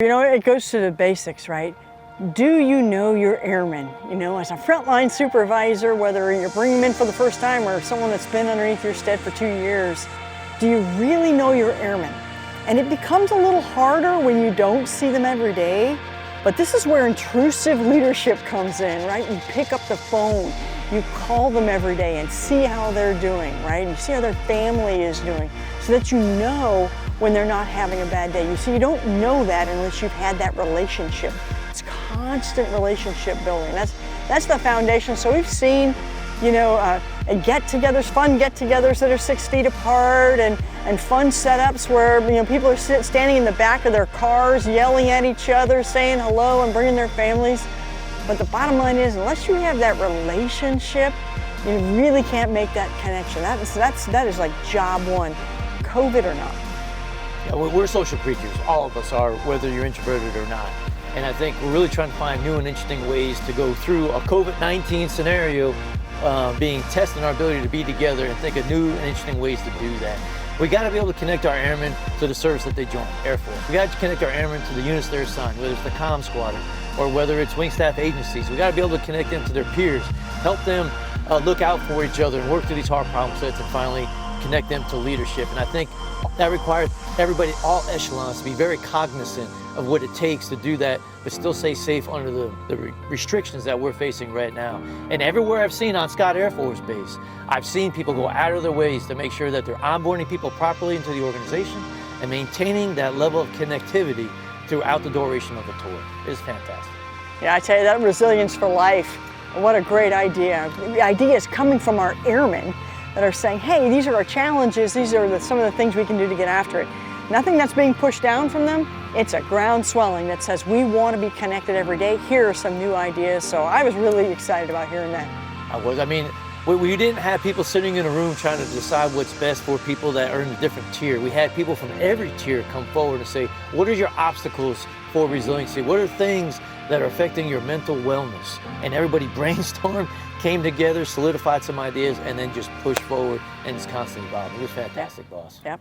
You know, it goes to the basics, right? Do you know your airmen? You know, as a frontline supervisor, whether you're bringing them in for the first time or someone that's been underneath your stead for 2 years, do you really know your airmen? And it becomes a little harder when you don't see them every day, but this is where intrusive leadership comes in, right? You pick up the phone, you call them every day and see how they're doing, right? And you see how their family is doing so that you know when they're not having a bad day. You see, you don't know that unless you've had that relationship. It's constant relationship building. That's the foundation. So we've seen, you know, get-togethers, fun get-togethers that are 6 feet apart, and fun setups where, you know, people are standing in the back of their cars, yelling at each other, saying hello, and bringing their families. But the bottom line is, unless you have that relationship, you really can't make that connection. That is like job one, COVID or not. Yeah, we're social creatures, all of us are, whether you're introverted or not. And I think we're really trying to find new and interesting ways to go through a COVID-19 scenario, being testing our ability to be together and think of new and interesting ways to do that. We got to be able to connect our airmen to the service that they join, Air Force. We got to connect our airmen to the units they're assigned, whether it's the comm squadron or whether it's wing staff agencies. We got to be able to connect them to their peers, help them look out for each other and work through these hard problem sets, and finally connect them to leadership. And I think that requires everybody, all echelons, to be very cognizant of what it takes to do that, but still stay safe under the restrictions that we're facing right now. And everywhere I've seen on Scott Air Force Base, I've seen people go out of their ways to make sure that they're onboarding people properly into the organization and maintaining that level of connectivity throughout the duration of the tour. It is fantastic. Yeah, I tell you, that resilience for life, what a great idea. The idea is coming from our airmen that are saying, hey, these are our challenges, these are some of the things we can do to get after it. Nothing that's being pushed down from them, it's a ground swelling that says we want to be connected every day. Here are some new ideas. So I was really excited about hearing that. I mean, we didn't have people sitting in a room trying to decide what's best for people that are in a different tier. We had people from every tier come forward and say, what are your obstacles for resiliency? What are things that are affecting your mental wellness? And everybody brainstormed, came together, solidified some ideas, and then just pushed forward, and it's constantly evolving. It was fantastic, boss. Yep.